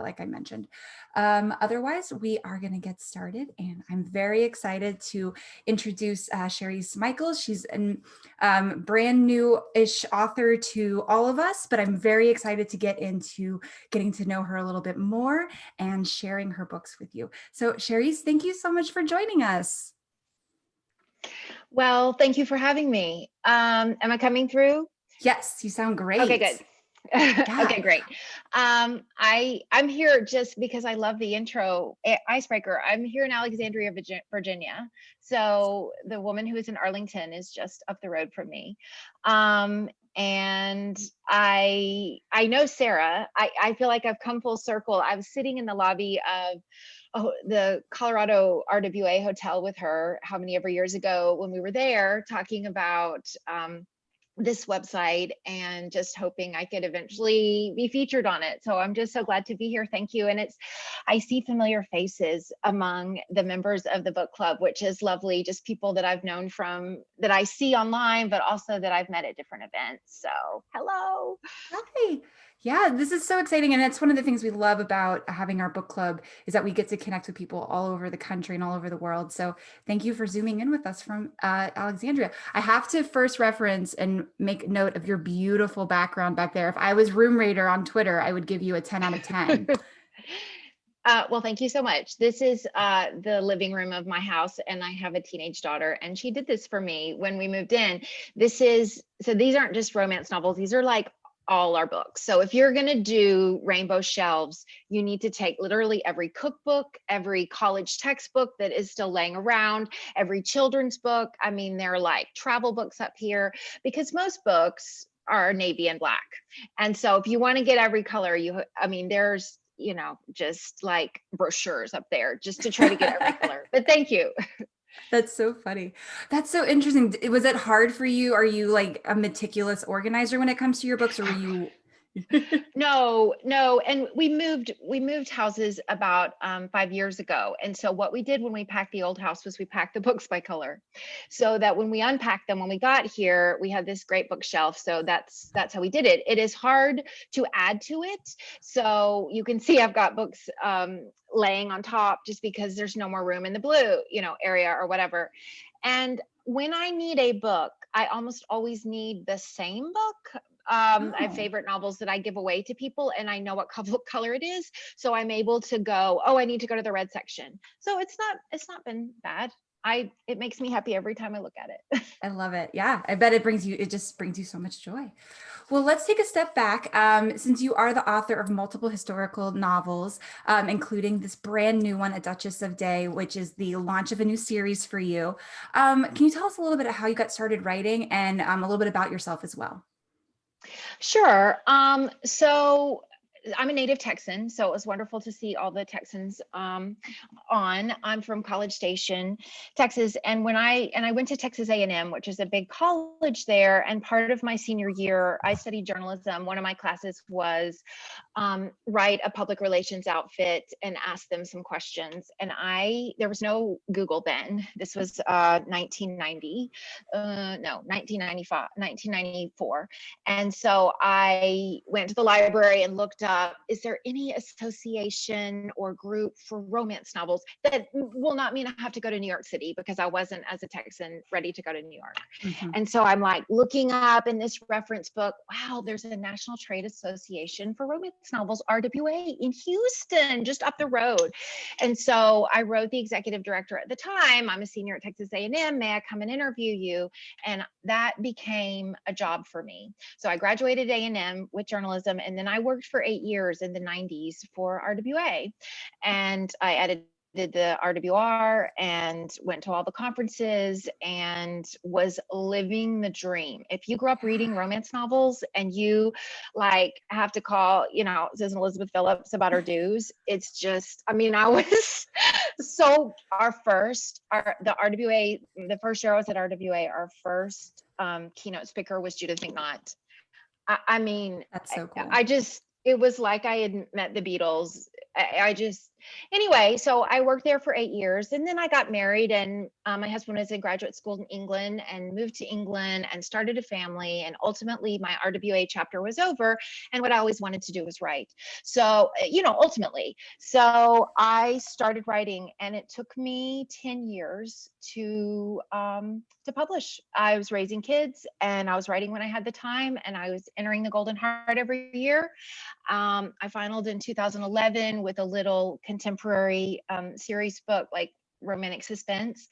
like I mentioned. Otherwise, we are going to get started, and I'm very excited to introduce Charis Michaels. She's a brand new-ish author to all of us, but I'm very excited to get into getting to know her a little bit more and sharing her books with you. So Charis, thank you so much for joining us. Well, thank you for having me. Am I coming through? Yes, you sound great. Okay, good. Yeah. Okay, great. I'm here just because I love the intro icebreaker. I'm here in Alexandria, Virginia. So the woman who is in Arlington is just up the road from me. And I know Sarah. I feel like I've come full circle. I was sitting in the lobby of the Colorado RWA hotel with her how many ever years ago when we were there talking about this website and just hoping I could eventually be featured on it. So I'm just so glad to be here. Thank you. And I see familiar faces among the members of the book club, which is lovely. Just people that I've known from, that I see online, but also that I've met at different events. So hello. Hi. Yeah, this is so exciting. And it's one of the things we love about having our book club is that we get to connect with people all over the country and all over the world. So thank you for zooming in with us from Alexandria. I have to first reference and make note of your beautiful background back there. If I was Room Rater on Twitter, I would give you a 10 out of 10. Well, thank you so much. This is the living room of my house, and I have a teenage daughter, and she did this for me when we moved in. So these aren't just romance novels. These are like all our books. So if you're going to do rainbow shelves, you need to take literally every cookbook, every college textbook that is still laying around, every children's book. I mean, they're like travel books up here because most books are navy and black. And so if you want to get every color, there's, just like brochures up there just to try to get every color. But thank you. That's so funny. That's so interesting. Was it hard for you? Are you like a meticulous organizer when it comes to your books, or were you? No. And we moved houses about 5 years ago. And so what we did when we packed the old house was we packed the books by color, so that when we unpacked them, when we got here, we had this great bookshelf. So that's how we did it. It is hard to add to it. So you can see I've got books laying on top just because there's no more room in the blue, area or whatever. And when I need a book, I almost always need the same book. I have favorite novels that I give away to people, and I know what color it is. So I'm able to go, I need to go to the red section. So it's not been bad. It makes me happy every time I look at it. I love it. Yeah, I bet it just brings you so much joy. Well, let's take a step back. Since you are the author of multiple historical novels, including this brand new one, A Duchess A, which is the launch of a new series for you. Can you tell us a little bit of how you got started writing and a little bit about yourself as well? Sure. So I'm a native Texan, so it was wonderful to see all the Texans on. I'm from College Station, Texas, and I went to Texas A&M, which is a big college there. And part of my senior year, I studied journalism. One of my classes was write a public relations outfit and ask them some questions. And there was no Google then. This was 1994. And so I went to the library and looked up, is there any association or group for romance novels? That will not mean I have to go to New York City, because I wasn't, as a Texan, ready to go to New York. Mm-hmm. And so I'm like looking up in this reference book, wow, there's a National Trade Association for Romance Novels, RWA, in Houston, just up the road. And so I wrote the executive director at the time, I'm a senior at Texas A&M, may I come and interview you? And that became a job for me. So I graduated A&M with journalism, and then I worked for 8 years in the 90s for RWA. And I edited the RWR and went to all the conferences and was living the dream. If you grew up reading romance novels and you like have to call, Susan Elizabeth Phillips about her dues, it's just, I was so the RWA, the first year I was at RWA, our first keynote speaker was Judith McNaught. That's so cool. It was like I had met the Beatles. Anyway, so I worked there for 8 years, and then I got married, and my husband was in graduate school in England and moved to England and started a family. And ultimately, my RWA chapter was over, and what I always wanted to do was write. So, ultimately, so I started writing, and it took me 10 years to publish. I was raising kids, and I was writing when I had the time, and I was entering the Golden Heart every year. I finaled in 2011 with a little contemporary series book, like romantic suspense,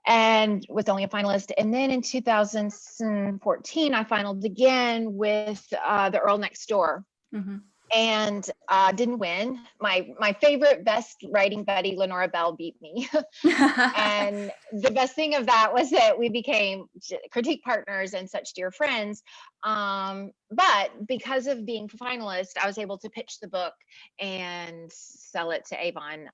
and was only a finalist. And then in 2014, I finaled again with the Earl Next Door. Mm-hmm. And didn't win. My favorite best writing buddy, Lenora Bell, beat me. And the best thing of that was that we became critique partners and such dear friends. But because of being a finalist, I was able to pitch the book and sell it to Avon.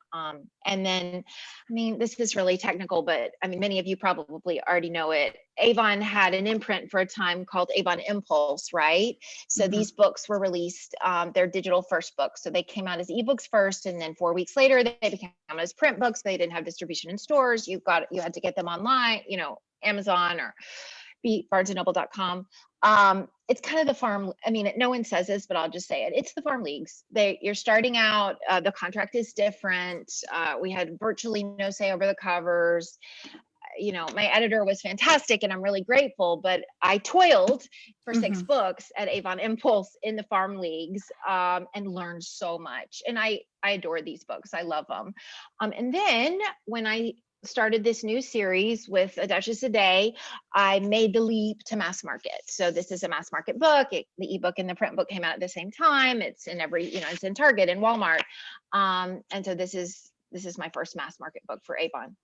And then, I mean, this is really technical, but I mean, many of you probably already know it. Avon had an imprint for a time called Avon Impulse, right? So these books were released, they're digital first books. So they came out as ebooks first, and then 4 weeks later, they became as print books. They didn't have distribution in stores. You had to get them online, Amazon or barnesandnoble.com. It's kind of the farm. I mean, no one says this, but I'll just say it. It's the farm leagues. You're starting out. The contract is different. We had virtually no say over the covers. My editor was fantastic, and I'm really grateful, but I toiled for 6 books at Avon Impulse in the farm leagues, and learned so much. And I adore these books. I love them. And then when I started this new series with A Duchess A Day, I made the leap to mass market. So this is a mass market book. The ebook and the print book came out at the same time. It's in it's in Target and Walmart. And so this is my first mass market book for Avon.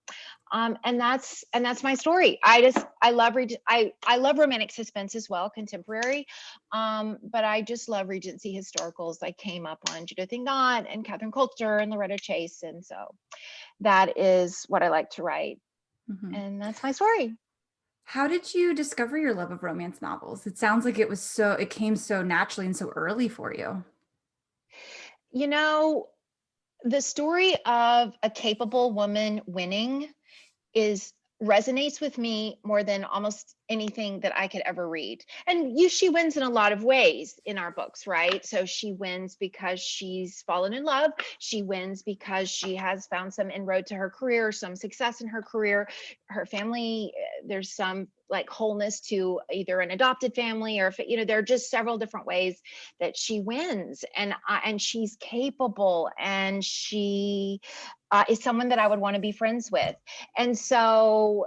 And that's my story. I love romantic suspense as well, contemporary. But I just love Regency historicals. I came up on Judith Ignat and Catherine Coulter and Loretta Chase. And so that is what I like to write. And that's my story. How did you discover your love of romance novels? It sounds like it came so naturally and so early for you. The story of a capable woman winning resonates with me more than almost anything that I could ever read. And she wins in a lot of ways in our books, right? So she wins because she's fallen in love. She wins because she has found some inroad to her career, some success in her career. Her family, there's some like wholeness to either an adopted family or, there are just several different ways that she wins. And she's capable, and she is someone that I would want to be friends with. And so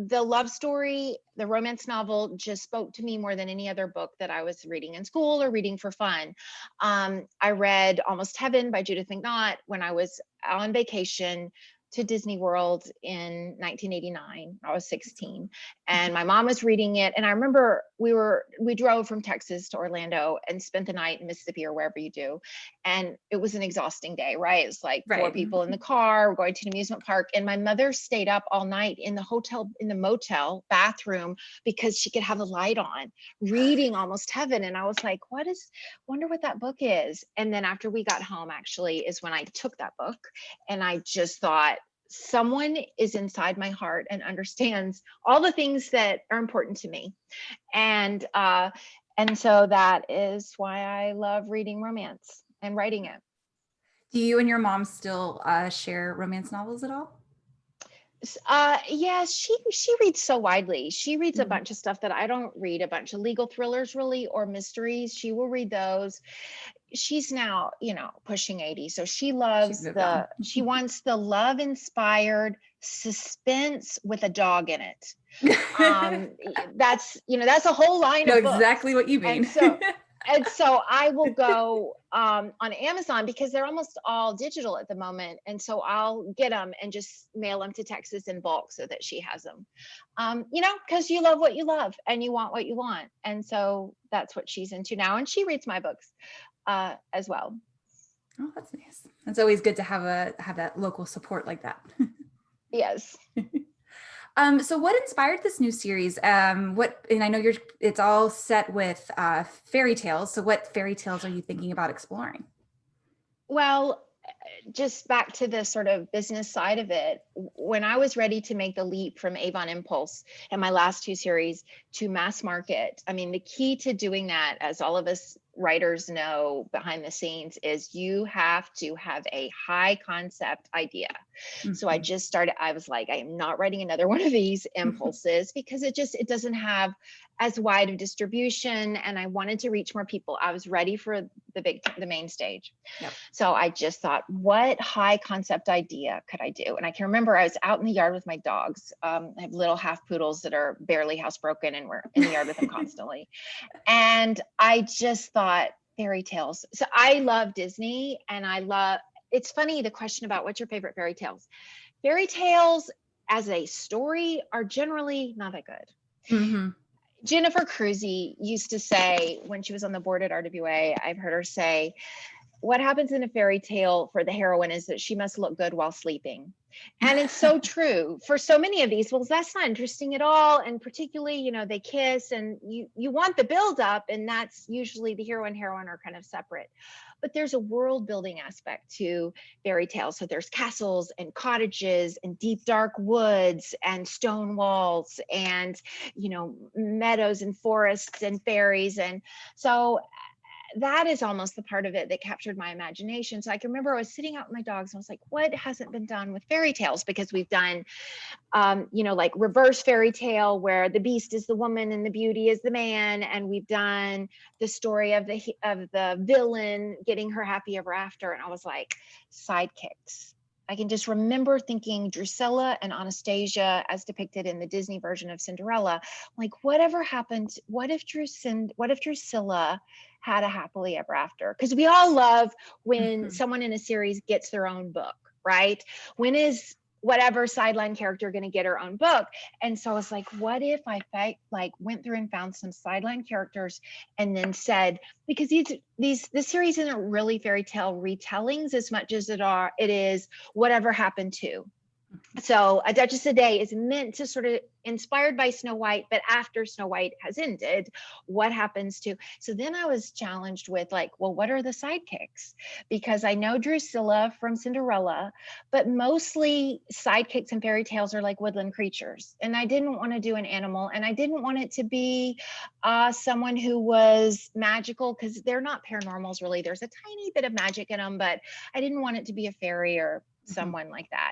the love story, the romance novel, just spoke to me more than any other book that I was reading in school or reading for fun. I read Almost Heaven by Judith McNaught when I was on vacation to Disney World in 1989. I was 16, and my mom was reading it. And I remember we drove from Texas to Orlando and spent the night in Mississippi or wherever you do. And it was an exhausting day, right? It's like 4 people in the car, we're going to an amusement park. And my mother stayed up all night in the motel bathroom because she could have the light on, reading Almost Heaven. And I was like, wonder what that book is. And then after we got home, actually, is when I took that book, and I just thought, someone is inside my heart and understands all the things that are important to me. And so that is why I love reading romance and writing it. Do you and your mom still share romance novels at all? Yes, she reads so widely. She reads a bunch of stuff that I don't read, a bunch of legal thrillers really, or mysteries. She will read those. She's now, pushing 80. So she loves she wants the love inspired suspense with a dog in it. That's a whole line of books. Exactly what you mean. And so I will go on Amazon because they're almost all digital at the moment. And so I'll get them and just mail them to Texas in bulk so that she has them. Because you love what you love and you want what you want. And so that's what she's into now. And she reads my books as well. Oh, that's nice. It's always good to have that local support like that. Yes. So what inspired this new series? And I know it's all set with fairy tales. So what fairy tales are you thinking about exploring? Well, just back to the sort of business side of it, when I was ready to make the leap from Avon Impulse and my last two series to mass market, I mean, the key to doing that, as all of us writers know behind the scenes, is you have to have a high concept idea. So I just started, I was like, I am not writing another one of these impulses because it doesn't have as wide of distribution, and I wanted to reach more people. I was ready for the main stage. Yep. So I just thought, what high concept idea could I do? And I can remember I was out in the yard with my dogs. I have little half poodles that are barely housebroken, and we're in the yard with them constantly. And I just thought fairy tales. So I love Disney, and it's funny, the question about what's your favorite fairy tales. Fairy tales as a story are generally not that good. Mm-hmm. Jennifer Cruzy used to say, when she was on the board at RWA, I've heard her say, what happens in a fairy tale for the heroine is that she must look good while sleeping. And it's so true for so many of these. Well, that's not interesting at all. And particularly, they kiss, and you want the buildup, and that's usually the hero and heroine are kind of separate. But there's a world building aspect to fairy tales. So there's castles and cottages and deep dark woods and stone walls and, meadows and forests and fairies. And so that is almost the part of it that captured my imagination. So I can remember I was sitting out with my dogs and I was like, what hasn't been done with fairy tales? Because we've done, like reverse fairy tale where the beast is the woman and the beauty is the man. And we've done the story of the villain getting her happy ever after. And I was like, sidekicks. I can just remember thinking Drusilla and Anastasia as depicted in the Disney version of Cinderella. Like, whatever happened? What if Drusilla had a happily ever after? Because we all love when someone in a series gets their own book, right? When is whatever sideline character going to get her own book? And so I was like, what if I went through and found some sideline characters and then said, because this series isn't really fairy tale retellings as much as it is whatever happened to. So A Duchess A Day is meant to sort of inspired by Snow White, but after Snow White has ended, what happens to? So then I was challenged with like, well, what are the sidekicks? Because I know Drusilla from Cinderella, but mostly sidekicks in fairy tales are like woodland creatures. And I didn't want to do an animal, and I didn't want it to be someone who was magical, because they're not paranormals really. There's a tiny bit of magic in them, but I didn't want it to be a fairy or someone like that.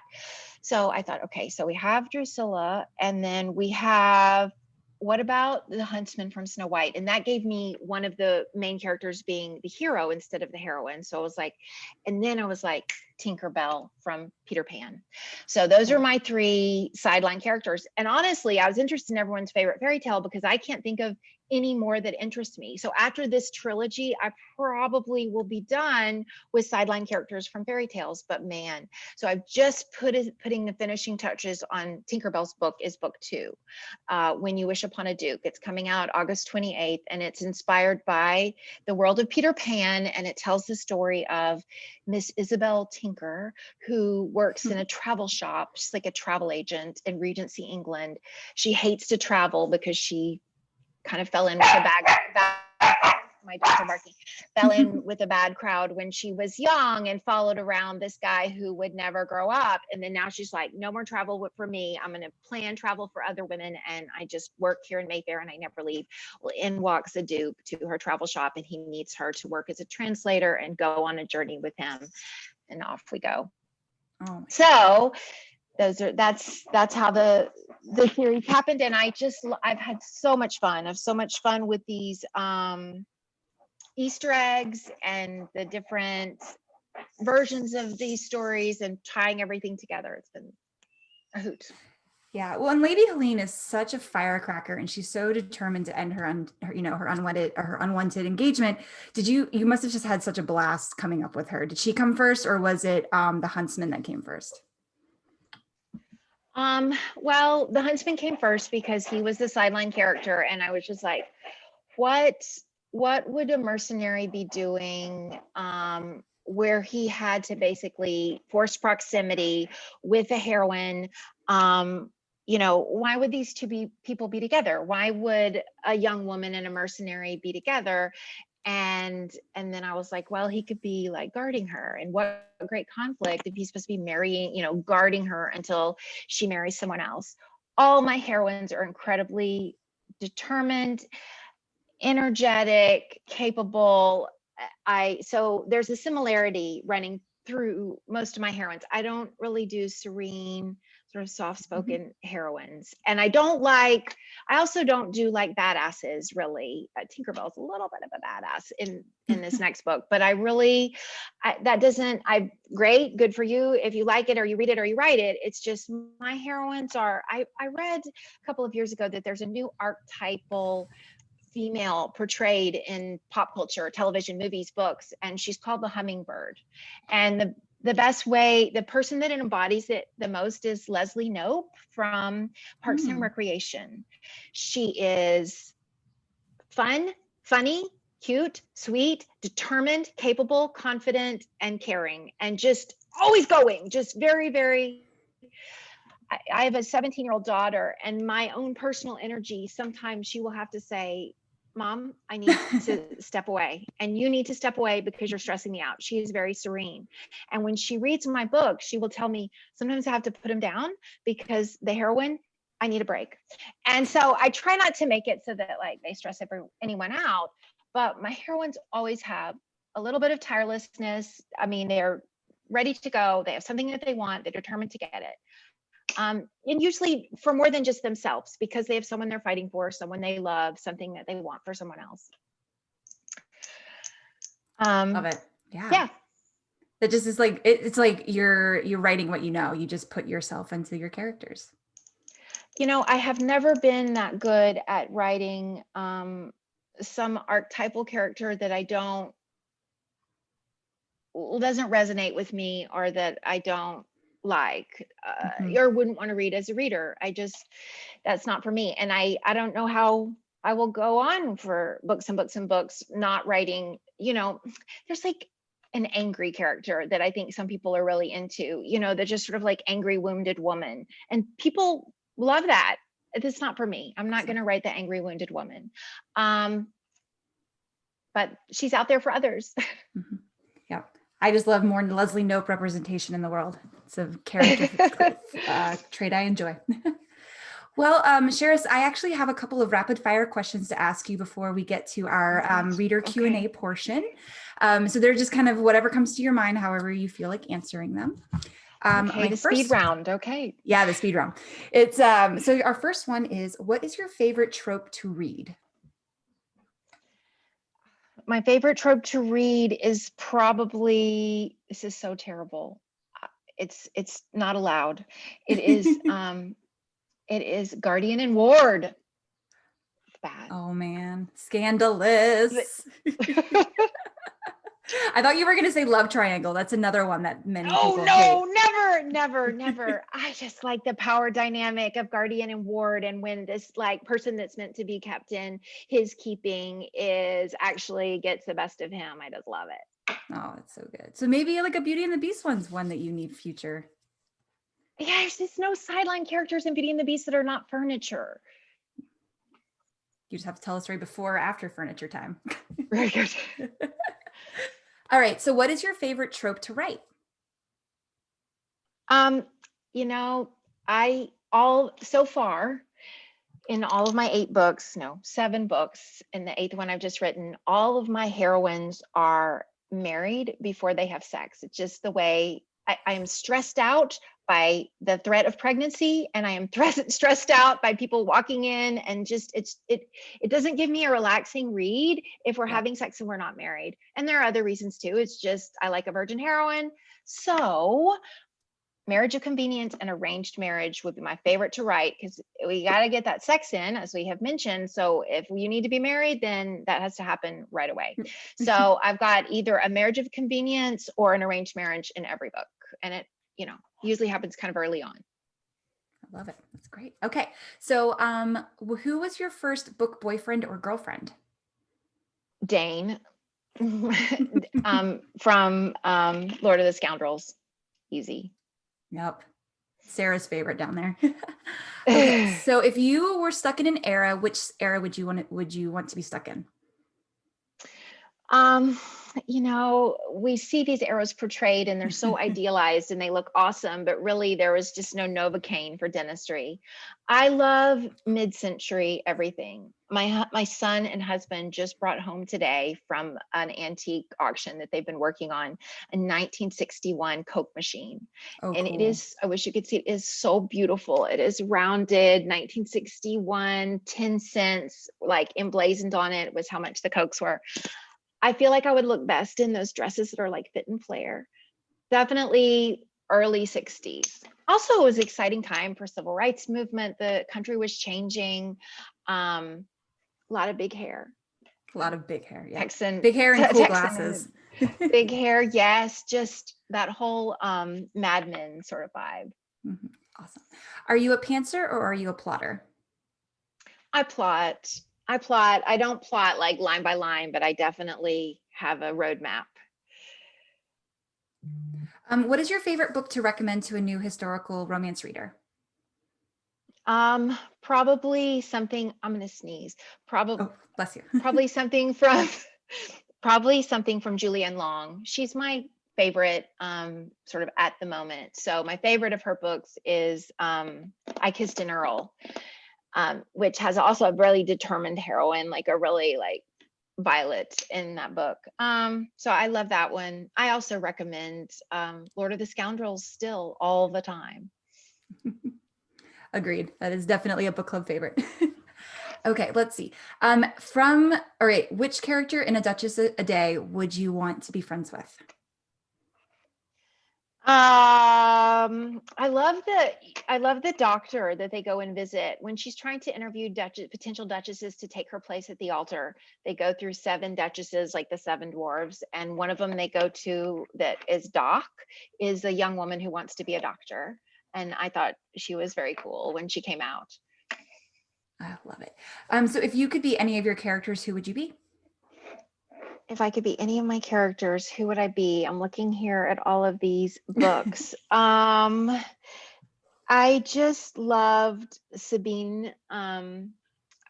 So I thought, okay, so we have Drusilla, and then we have, what about the huntsman from Snow White? And that gave me one of the main characters being the hero instead of the heroine. So I was like, and then I was like, Tinkerbell from Peter Pan. So those are my three sideline characters. And honestly, I was interested in everyone's favorite fairy tale because I can't think of any more that interest me. So after this trilogy, I probably will be done with sideline characters from fairy tales, but man, so I've just putting the finishing touches on Tinkerbell's book, is book 2, When You Wish Upon a Duke. It's coming out August 28th, and it's inspired by the world of Peter Pan, and it tells the story of Miss Isabel Tinker, who works in a travel shop. She's like a travel agent in Regency, England. She hates to travel because she kind of fell in with a my dogs are barking, fell in with a bad crowd when she was young and followed around this guy who would never grow up. And then now she's like, no more travel for me. I'm going to plan travel for other women. And I just work here in Mayfair and I never leave. Well, in walks a Duke to her travel shop, and he needs her to work as a translator and go on a journey with him. And off we go. Oh, so that's how the series happened. And I've had so much fun. I've so much fun with these Easter eggs and the different versions of these stories and tying everything together. It's been a hoot. Yeah, well, and Lady Helene is such a firecracker, and she's so determined to end her unwanted engagement. You must have just had such a blast coming up with her. Did she come first, or was it the huntsman that came first? Well, the huntsman came first because he was the sideline character, and I was just like, what would a mercenary be doing where he had to basically force proximity with a heroine? Why would these two people be together? Why would a young woman and a mercenary be together? And then I was like, well, he could be like guarding her, and what a great conflict if he's supposed to be marrying, guarding her until she marries someone else. All my heroines are incredibly determined, energetic, capable. So there's a similarity running through most of my heroines. I don't really do serene, sort of soft-spoken heroines. And I also don't do like badasses, really. Tinkerbell's a little bit of a badass in this next book, but great, good for you if you like it or you read it or you write it. It's just my heroines I read a couple of years ago that there's a new archetypal female portrayed in pop culture, television, movies, books, and she's called the hummingbird. And the best way, the person that embodies it the most is Leslie Knope from Parks and Recreation. She is fun, funny, cute, sweet, determined, capable, confident, and caring, and just always going, just very, very. I have a 17-year-old daughter, and my own personal energy, sometimes she will have to say, Mom, I need to step away, and you need to step away because you're stressing me out. She is very serene. And when she reads my book, she will tell me, sometimes I have to put him down because the heroine, I need a break. And so I try not to make it so that like they stress anyone out, but my heroines always have a little bit of tirelessness. I mean, they're ready to go. They have something that they want. They're determined to get it. And usually for more than just themselves, because they have someone they're fighting for, someone they love, something that they want for someone else. Love it. Yeah. That just is like, it's like you're writing what you know. You just put yourself into your characters. I have never been that good at writing some archetypal character that doesn't resonate with me, or that I don't like or wouldn't want to read as a reader. That's not for me. And I don't know how I will go on for books and books and books not writing. There's like an angry character that I think some people are really into, they're just sort of like angry wounded woman, and people love that. It's not for me. I'm not going to write the angry wounded woman, but she's out there for others. Yeah. I just love more Leslie Knope representation in the world. It's a character trait I enjoy. Well, Charis, I actually have a couple of rapid fire questions to ask you before we get to our reader Q&A portion. So they're just kind of whatever comes to your mind, however you feel like answering them. Speed round. Okay. Yeah, the speed round. It's so our first one is, what is your favorite trope to read? My favorite trope to read is probably, this is so terrible. It's not allowed. It is it is Guardian and Ward. Bad. Oh man, scandalous. I thought you were going to say Love Triangle. That's another one that many people hate. Never. I just like the power dynamic of Guardian and Ward, and when this like person that's meant to be kept in his keeping is actually gets the best of him. I just love it. Oh, it's so good. So maybe like a Beauty and the Beast one's one that you need future. Yeah, there's no sideline characters in Beauty and the Beast that are not furniture. You just have to tell a story before or after furniture time. Very good. All right. So what is your favorite trope to write? So far in all of my 7 books, in the 8th one I've just written, all of my heroines are married before they have sex. It's just the way I am stressed out by the threat of pregnancy, and I am stressed out by people walking in, and just it doesn't give me a relaxing read if we're having sex and we're not married. And there are other reasons too. It's just I like a virgin heroine. So marriage of convenience and arranged marriage would be my favorite to write, because we got to get that sex in, as we have mentioned. So if you need to be married, then that has to happen right away. So I've got either a marriage of convenience or an arranged marriage in every book, and it usually happens kind of early on. I love it. That's great. Okay. So who was your first book boyfriend or girlfriend? Dane from Lord of the Scoundrels. Easy. Yep. Sarah's favorite down there. Okay. So if you were stuck in an era, which era would you want to be stuck in? Um, you know, we see these eras portrayed and they're so idealized and they look awesome, but really there was just no Novocaine for dentistry. I love mid-century everything. My son and husband just brought home today from an antique auction that they've been working on a 1961 Coke machine. Oh, And it cool. is, I wish you could see it, is so beautiful. It is rounded 1961, 10 cents, like emblazoned on it was how much the Cokes were. I feel like I would look best in those dresses that are like fit and flare. Definitely early 60s. Also, it was an exciting time for civil rights movement. The country was changing. A lot of big hair. A lot of big hair. Yeah. Texan, Big hair and cool Texan glasses. big hair. Yes, just that whole Mad Men sort of vibe. Awesome. Are you a pantser or are you a plotter? I plot. I plot. I don't plot like line by line, but I definitely have a roadmap. What is your favorite book to recommend to a new historical romance reader? Probably something, I'm gonna sneeze. Oh, bless you. Probably something from probably something from Julianne Long. She's my favorite sort of at the moment. So my favorite of her books is I Kissed an Earl, which has also a really determined heroine, like a really like Violet in that book. So I love that one. I also recommend Lord of the Scoundrels still all the time. Agreed. That is definitely a book club favorite. Okay, let's see. All right, which character in A Duchess a Day would you want to be friends with? I love the doctor that they go and visit when she's trying to interview potential duchesses to take her place at the altar. They go through 7 duchesses, like the 7 dwarves, and one of them they go to that is Doc, is a young woman who wants to be a doctor. And I thought she was very cool when she came out. I love it. So if you could be any of your characters, who would you be? If I could be any of my characters, who would I be? I'm looking here at all of these books. I just loved Sabine,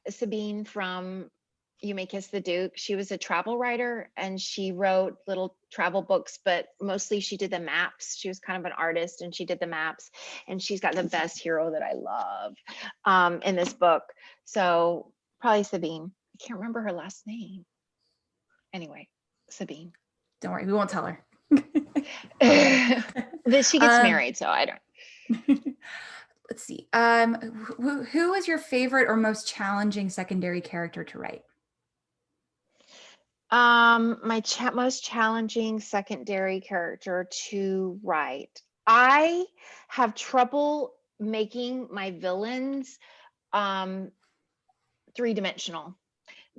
Sabine from You May Kiss the Duke. She was a travel writer and she wrote little travel books, but mostly she did the maps. She was kind of an artist and she did the maps, and she's got the best hero that I love in this book. So probably Sabine. I can't remember her last name. Anyway, Sabine. Don't worry, we won't tell her. That she gets married, so I don't. Let's see. Who is your favorite or most challenging secondary character to write? My most challenging secondary character to write. I have trouble making my villains three-dimensional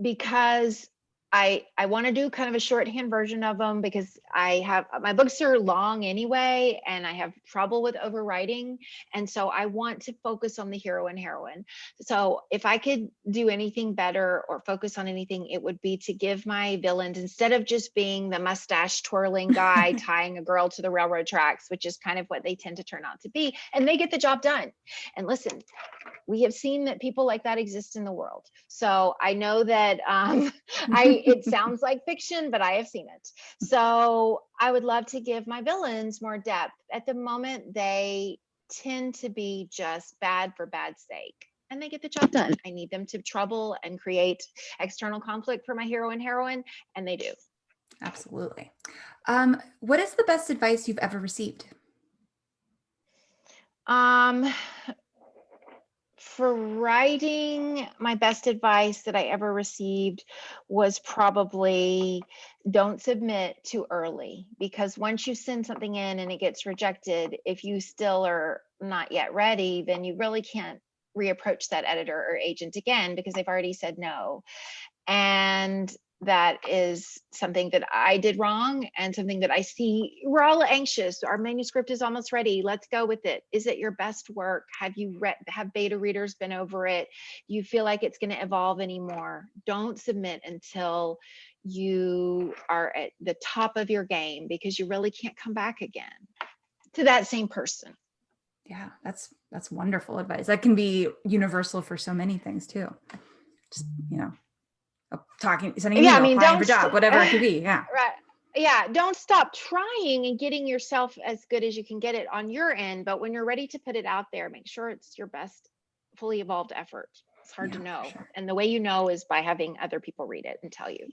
because I want to do kind of a shorthand version of them because I have my books are long anyway and I have trouble with overwriting, and so I want to focus on the hero and heroine. So if I could do anything better or focus on anything, it would be to give my villains, instead of just being the mustache twirling guy tying a girl to the railroad tracks, which is kind of what they tend to turn out to be, and they get the job done. And listen, we have seen that people like that exist in the world. So I know that it sounds like fiction, but I have seen it. So I would love to give my villains more depth. At the moment, they tend to be just bad for bad's sake, and they get the job done. I need them to trouble and create external conflict for my hero and heroine, and they do. Absolutely. What is the best advice you've ever received? For writing, my best advice that I ever received was probably don't submit too early, because once you send something in and it gets rejected, if you still are not yet ready, then you really can't reapproach that editor or agent again because they've already said no. And that is something that I did wrong and something that I see. We're all anxious. Our manuscript is almost ready. Let's go with it. Is it your best work? Have you have beta readers been over it? You feel like it's going to evolve anymore? Don't submit until you are at the top of your game, because you really can't come back again to that same person. Yeah, that's wonderful advice. That can be universal for so many things too. Just, talking, sending an Yeah, I email, mean, applying for a job, whatever it could be. Yeah. right. Yeah, don't stop trying and getting yourself as good as you can get it on your end. But when you're ready to put it out there, make sure it's your best, fully evolved effort. It's hard Yeah, to for know. sure. And the way you know is by having other people read it and tell you.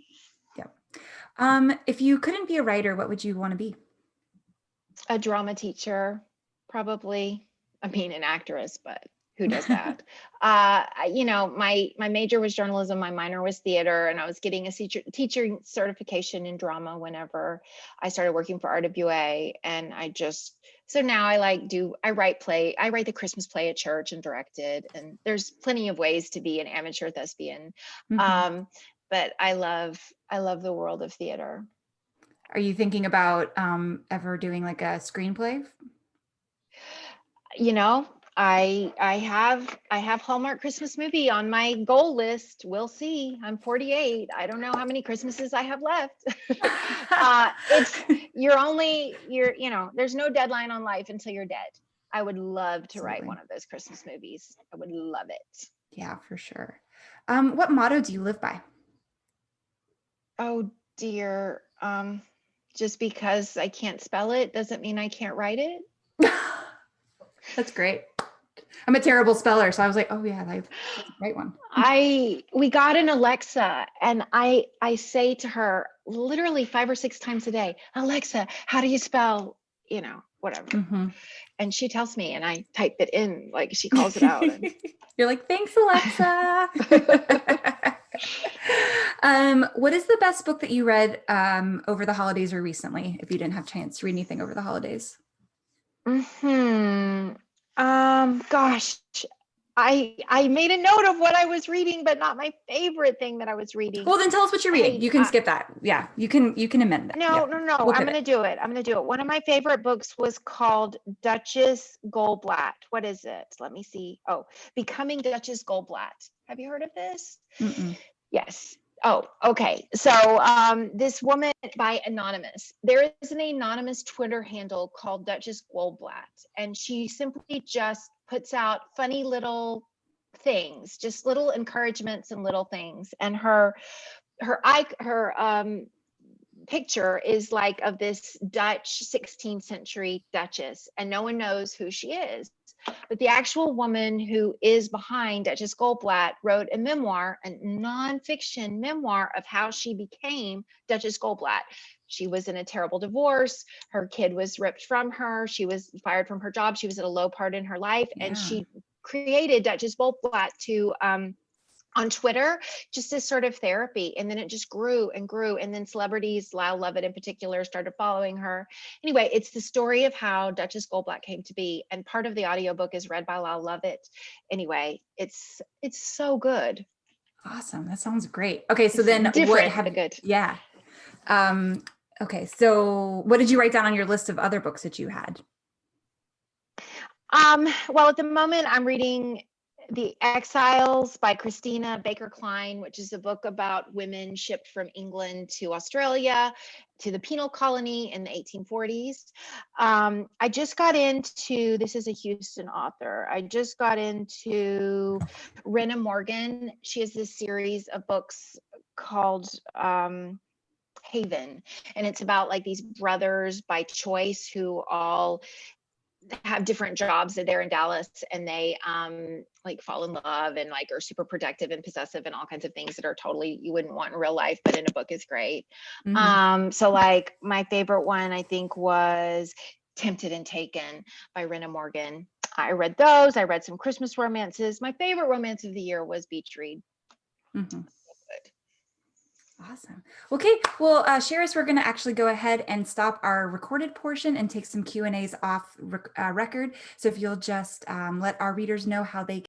Yeah. If you couldn't be a writer, what would you want to be? A drama teacher, probably. I mean, an actress, but who does that? You know, my major was journalism, my minor was theater, and I was getting a teaching certification in drama whenever I started working for RWA. And so now I write the Christmas play at church and direct it. And there's plenty of ways to be an amateur thespian. Mhm. But I love the world of theater. Are you thinking about ever doing like a screenplay? You know, I have Hallmark Christmas movie on my goal list. We'll see. I'm 48. I don't know how many Christmases I have left. There's no deadline on life until you're dead. I would love to write Absolutely. one of those Christmas movies. I would love it. Yeah, for sure. What motto do you live by? Oh dear. Just because I can't spell it doesn't mean I can't write it. That's great. I'm a terrible speller, so I was like, oh yeah, that's a great one. We got an Alexa, and I say to her literally 5 or 6 times a day, Alexa, how do you spell, whatever. Mhm. And she tells me, and I type it in, like she calls it out. And You're like, thanks, Alexa. What is the best book that you read over the holidays or recently, if you didn't have a chance to read anything over the holidays? Gosh, I made a note of what I was reading, but not my favorite thing that I was reading. Well, then tell us what you're reading. Hey, You can skip that. Yeah, you can amend that. no, Yep. no, no. We'll I'm pivot. going to do it. One of my favorite books was called Duchess Goldblatt. What is it? Let me see. Oh, Becoming Duchess Goldblatt. Have you heard of this? Mm-mm. Yes. Oh, okay. So this woman by Anonymous. There is an anonymous Twitter handle called Duchess Goldblatt, and she simply just puts out funny little things, just little encouragements and little things. And her picture is like of this Dutch 16th century duchess, and no one knows who she is. But the actual woman who is behind Duchess Goldblatt wrote a memoir, a nonfiction memoir of how she became Duchess Goldblatt. She was in a terrible divorce. Her kid was ripped from her. She was fired from her job. She was at a low part in her life, and Yeah. she created Duchess Goldblatt to on Twitter, just as sort of therapy. And then it just grew and grew. And then celebrities, Lyle Lovett in particular, started following her. Anyway, it's the story of how Duchess Goldblatt came to be. And part of the audiobook is read by Lyle Lovett. Anyway, it's so good. Awesome. That sounds great. Okay, so It's then different, but good. Yeah. Okay, so what did you write down on your list of other books that you had? Well, at the moment I'm reading The Exiles by Christina Baker Klein, which is a book about women shipped from England to Australia to the penal colony in the 1840s. I just got into, this is a Houston author, I just got into Rena Morgan. She has this series of books called Haven, and it's about like these brothers by choice who all have different jobs. They're in Dallas, and they like fall in love and like are super protective and possessive and all kinds of things that are totally you wouldn't want in real life, but in a book is great. So like my favorite one I think was Tempted and Taken by Rena Morgan. I read those. I read some Christmas romances. My favorite romance of the year was Beach Read. Mm-hmm. Awesome. Okay. Well, Charis, we're going to actually go ahead and stop our recorded portion and take some Q&As off record. So if you'll just let our readers know how they